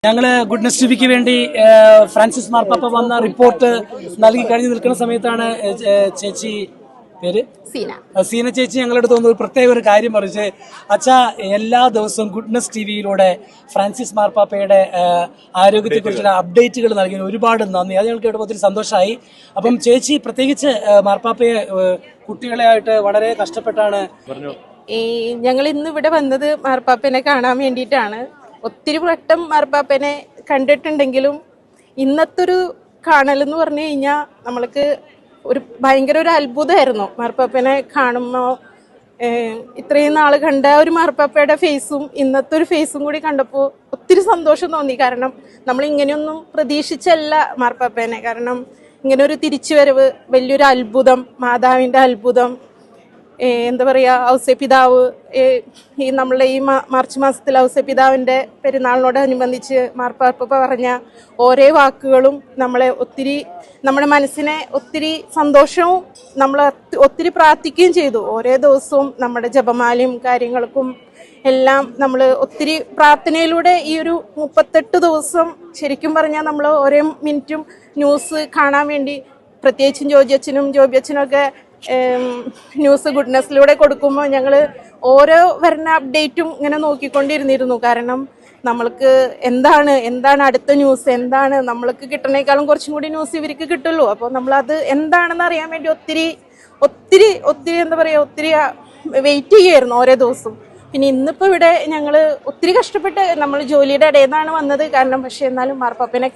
ഞങ്ങള് ഗുഡ്നസ് ടിവിക്ക് വേണ്ടി ഫ്രാൻസിസ് മാർപ്പാപ്പ വന്ന റിപ്പോർട്ട് നൽകി കഴിഞ്ഞ് നിൽക്കുന്ന സമയത്താണ് ചേച്ചി പേര് സീന ചേച്ചി ഞങ്ങളുടെ അടുത്ത് വന്ന് പ്രത്യേക ഒരു കാര്യം പറഞ്ഞ് അച്ഛാ എല്ലാ ദിവസവും ഗുഡ്നസ് ടിവിയിലൂടെ ഫ്രാൻസിസ് മാർപ്പാപ്പയുടെ ആരോഗ്യത്തെ കുറിച്ചുള്ള അപ്ഡേറ്റുകൾ നൽകിയ ഒരുപാട് നന്ദി. അത് ഞങ്ങൾക്ക് ഇവിടെ ഒത്തിരി സന്തോഷമായി. അപ്പം ചേച്ചി പ്രത്യേകിച്ച് മാർപ്പാപ്പയെ കുട്ടികളെ ആയിട്ട് വളരെ കഷ്ടപ്പെട്ടാണ് ഞങ്ങൾ ഇന്ന് ഇവിടെ വന്നത് മാർപ്പാപ്പനെ കാണാൻ വേണ്ടിയിട്ടാണ്. ഒത്തിരി വട്ടം മാർപ്പാപ്പനെ കണ്ടിട്ടുണ്ടെങ്കിലും ഇന്നത്തെ ഒരു കാണലെന്ന് പറഞ്ഞു കഴിഞ്ഞാൽ നമ്മൾക്ക് ഭയങ്കര ഒരു അത്ഭുതമായിരുന്നു. മാർപ്പാപ്പനെ കാണുമ്പോൾ ഇത്രയും നാൾ കണ്ട ഒരു മാർപ്പാപ്പയുടെ ഫേസും ഇന്നത്തെ ഒരു ഫേസും കൂടി കണ്ടപ്പോൾ ഒത്തിരി സന്തോഷം തോന്നി. കാരണം നമ്മൾ ഇങ്ങനെയൊന്നും പ്രതീക്ഷിച്ചല്ല മാർപ്പാപ്പനെ. കാരണം ഇങ്ങനെ ഒരു തിരിച്ചുവരവ് വലിയൊരു അത്ഭുതം, മാതാവിൻ്റെ അത്ഭുതം. എന്താ പറയുക, ഔസേപിതാവ് ഈ നമ്മളുടെ ഈ മാർച്ച് മാസത്തിൽ ഔസേപിതാവിൻ്റെ പെരുന്നാളിനോടനുബന്ധിച്ച് മാർപ്പാപ്പ പറഞ്ഞ ഓരോ വാക്കുകളും നമ്മുടെ മനസ്സിനെ ഒത്തിരി സന്തോഷവും നമ്മൾ ഒത്തിരി പ്രാർത്ഥിക്കുകയും ചെയ്തു. ഓരോ ദിവസവും നമ്മുടെ ജപമാലയും കാര്യങ്ങൾക്കും എല്ലാം നമ്മൾ ഒത്തിരി പ്രാർത്ഥനയിലൂടെ ഈ ഒരു 38 ദിവസം ശരിക്കും പറഞ്ഞാൽ നമ്മൾ ഓരോ മിനിറ്റും ന്യൂസ് കാണാൻ വേണ്ടി, പ്രത്യേകിച്ചും ജോബിയച്ഛനും ഒക്കെ ന്യൂസ് ഗുഡ്നസ്സിലൂടെ കൊടുക്കുമ്പോൾ ഞങ്ങൾ ഓരോ വരുന്ന അപ്ഡേറ്റും ഇങ്ങനെ നോക്കിക്കൊണ്ടിരുന്നിരുന്നു. കാരണം നമ്മൾക്ക് എന്താണ് അടുത്ത ന്യൂസ്, എന്താണ് നമ്മൾക്ക് കിട്ടുന്നേക്കാളും കുറച്ചും കൂടി ന്യൂസ് ഇവർക്ക് കിട്ടുള്ളൂ. അപ്പോൾ നമ്മളത് എന്താണെന്ന് അറിയാൻ വേണ്ടി ഒത്തിരി എന്താ പറയുക, ഒത്തിരി വെയിറ്റ് ചെയ്യുമായിരുന്നു ഓരോ ദിവസവും. പിന്നെ ഇന്നിപ്പോൾ ഇവിടെ ഞങ്ങൾ ഒത്തിരി കഷ്ടപ്പെട്ട് നമ്മൾ ജോലിയുടെ ഇടയിൽ നിന്നാണ് വന്നത്. കാരണം പക്ഷേ എന്നാലും മാർപ്പാപ്പനെ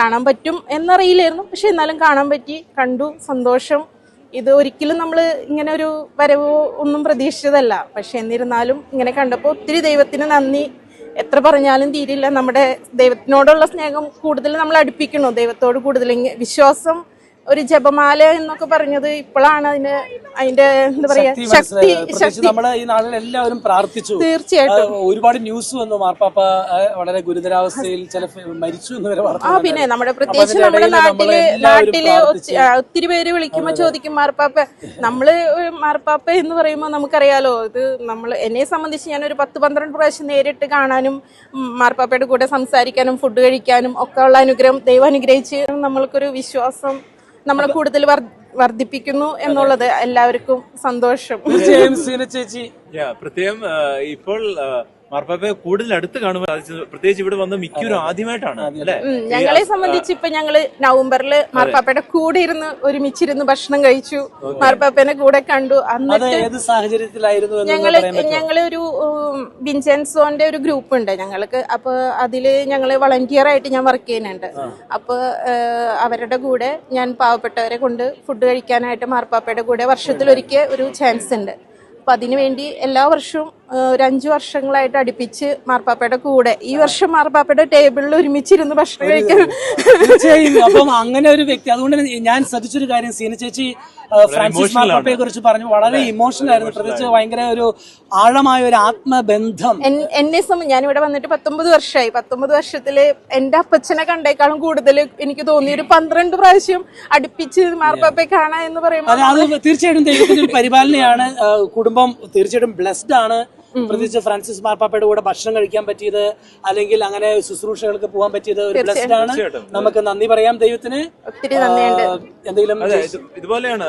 കാണാൻ പറ്റും എന്നറിയില്ലായിരുന്നു. പക്ഷെ എന്നാലും കാണാൻ പറ്റി, കണ്ടു, സന്തോഷം. ഇത് ഒരിക്കലും നമ്മൾ ഇങ്ങനെ ഒരു വരവോ ഒന്നും പ്രതീക്ഷിച്ചതല്ല. പക്ഷെ എന്നിരുന്നാലും ഇങ്ങനെ കണ്ടപ്പോൾ ഒത്തിരി ദൈവത്തിന് നന്ദി. എത്ര പറഞ്ഞാലും തീരില്ല. നമ്മുടെ ദൈവത്തിനോടുള്ള സ്നേഹം കൂടുതൽ നമ്മൾ അടുപ്പിക്കണോ, ദൈവത്തോട് കൂടുതൽ വിശ്വാസം. ഒരു ജപമാല എന്നൊക്കെ പറഞ്ഞത് ഇപ്പോഴാണ് അതിന്റെ എന്താ പറയാ ശക്തി. നമ്മുടെ ഈ നാളിൽ എല്ലാവരും പ്രാർത്ഥിച്ചു. തീർച്ചയായിട്ടും ഒരുപാട് ന്യൂസ് വന്നു. മാർപ്പാപ്പ വളരെ ഗുരുതരാവസ്ഥയിൽ മരിച്ചു എന്ന് വരെ പറഞ്ഞു. പിന്നെ നമ്മുടെ പ്രത്യേകിച്ച് നമ്മുടെ നാട്ടില് ഒത്തിരി പേര് വിളിക്കുമ്പോ ചോദിക്കും മാർപ്പാപ്പ എന്ന് പറയുമ്പോൾ നമുക്കറിയാലോ, ഇത് എന്നെ സംബന്ധിച്ച് ഞാനൊരു 10-12 പ്രാവശ്യം നേരിട്ട് കാണാനും മാർപ്പാപ്പയുടെ കൂടെ സംസാരിക്കാനും ഫുഡ് കഴിക്കാനും ഒക്കെ ഉള്ള അനുഗ്രഹം ദൈവം അനുഗ്രഹിച്ച് നമ്മൾക്കൊരു വിശ്വാസം നമ്മളെ കൂടുതൽ വർദ്ധിപ്പിക്കുന്നു എന്നുള്ളത് എല്ലാവർക്കും സന്തോഷം. ചേച്ചി പ്രത്യേകം ഇപ്പോൾ മാർപ്പാപ്പയെ കൂടുതൽ അടുത്ത് കാണുമ്പോൾ പ്രത്യേകിച്ച് ഇവിടെ വന്ന് മിക്കവരും ആദ്യമായിട്ടാണ് അല്ലെ. ഞങ്ങളെ സംബന്ധിച്ച് ഇപ്പൊ ഞങ്ങള് നവംബറിൽ മാർപ്പാപ്പയുടെ കൂടെ ഇരുന്ന് ഒരുമിച്ചിരുന്ന് ഭക്ഷണം കഴിച്ചു, മാർപ്പാപ്പനെ കൂടെ കണ്ടു. ഞങ്ങള് ഒരു വിൻസെൻസോന്റെ ഒരു ഗ്രൂപ്പ് ഉണ്ട് ഞങ്ങൾക്ക്. അപ്പൊ അതില് ഞങ്ങള് വളണ്ടിയർ ആയിട്ട് ഞാൻ വർക്ക് ചെയ്യുന്നുണ്ട്. അപ്പൊ അവരുടെ കൂടെ ഞാൻ പാവപ്പെട്ടവരെ കൊണ്ട് ഫുഡ് കഴിക്കാനായിട്ട് മാർപ്പാപ്പയുടെ കൂടെ വർഷത്തിലൊരിക്കൽ ഒരു ചാൻസ് ഉണ്ട്. അപ്പൊ അതിനുവേണ്ടി എല്ലാ വർഷവും ഒരു 5 വർഷങ്ങളായിട്ട് അടുപ്പിച്ച് മാർപ്പാപ്പയുടെ കൂടെ, ഈ വർഷം മാർപ്പാപ്പയുടെ ടേബിളിൽ ഒരുമിച്ചിരുന്ന് ഭക്ഷണം കഴിക്കാൻ. അപ്പം അങ്ങനെ ഒരു വ്യക്തി, അതുകൊണ്ട് ഞാൻ ശ്രദ്ധിച്ചൊരു കാര്യം, സീന ചേച്ചി ഫ്രാൻസിസ് മാർപ്പാപ്പയെ കുറിച്ച് പറഞ്ഞു വളരെ ഇമോഷണൽ ആയിരുന്നു. പ്രത്യേകിച്ച് ഭയങ്കര ഒരു ആഴമായ ഒരു ആത്മബന്ധം. ഞാനിവിടെ വന്നിട്ട് 19 വർഷമായി. 19 വർഷത്തില് എന്റെ അപ്പച്ചനെ കണ്ടേക്കാളും കൂടുതൽ എനിക്ക് തോന്നി ഒരു 12 പ്രാവശ്യം അടുപ്പിച്ച് മാർപ്പാപ്പയെ കാണാ എന്ന് പറയുമ്പോൾ അത് തീർച്ചയായിട്ടും ദൈവത്തിന്റെ ഒരു പരിപാലനയാണ്. കുടുംബം തീർച്ചയായിട്ടും ബ്ലെസ്ഡ് ആണ്. പ്രത്യേകിച്ച് ഫ്രാൻസിസ് മാർപ്പാപ്പയുടെ കൂടെ ഭക്ഷണം കഴിക്കാൻ പറ്റിയത്, അല്ലെങ്കിൽ അങ്ങനെ ശുശ്രൂഷകൾക്ക് പോകാൻ പറ്റിയത് ഒരു ബ്ലെസ്ഡ് ആണ്. നമുക്ക് നന്ദി പറയാം ദൈവത്തിന്. എന്തെങ്കിലും ഇതുപോലെയാണ്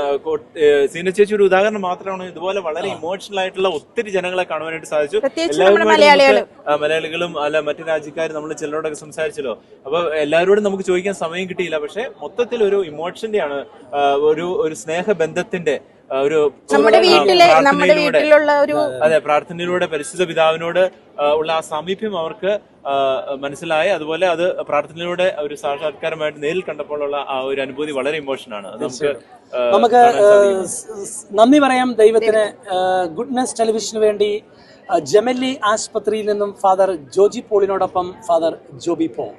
സീന ചേച്ചി ഒരു ഉദാഹരണം മാത്രമാണ്. ഇതുപോലെ വളരെ ഇമോഷണൽ ആയിട്ടുള്ള ഒത്തിരി ജനങ്ങളെ കാണുവാനായിട്ട് സാധിച്ചു. മലയാളികളും അല്ല മറ്റു രാജ്യക്കാരും നമ്മൾ ചിലരോടൊക്കെ സംസാരിച്ചല്ലോ. അപ്പൊ എല്ലാവരോടും നമുക്ക് ചോദിക്കാൻ സമയം കിട്ടിയില്ല. പക്ഷെ മൊത്തത്തിൽ ഒരു ഇമോഷന്റെ ആണ്, ഒരു സ്നേഹബന്ധത്തിന്റെ ഒരു പ്രാർത്ഥനയിലൂടെ പരിശുദ്ധ പിതാവിനോട് ഉള്ള ആ സാമീപ്യം അവർക്ക് മനസ്സിലായി. അതുപോലെ അത് പ്രാർത്ഥനയിലൂടെ ഒരു സാക്ഷാത്കാരമായിട്ട് നേരിൽ കണ്ടപ്പോഴുള്ള ആ ഒരു അനുഭൂതി വളരെ ഇമോഷനാണ്. നമുക്ക് നന്ദി പറയാം ദൈവത്തിന്. ഗുഡ്നസ് ടെലിവിഷന് വേണ്ടി ജെമല്ലി ആശുപത്രിയിൽ നിന്നും ഫാദർ ജോജി പോളിനോടൊപ്പം ഫാദർ ജോബി പോൾ.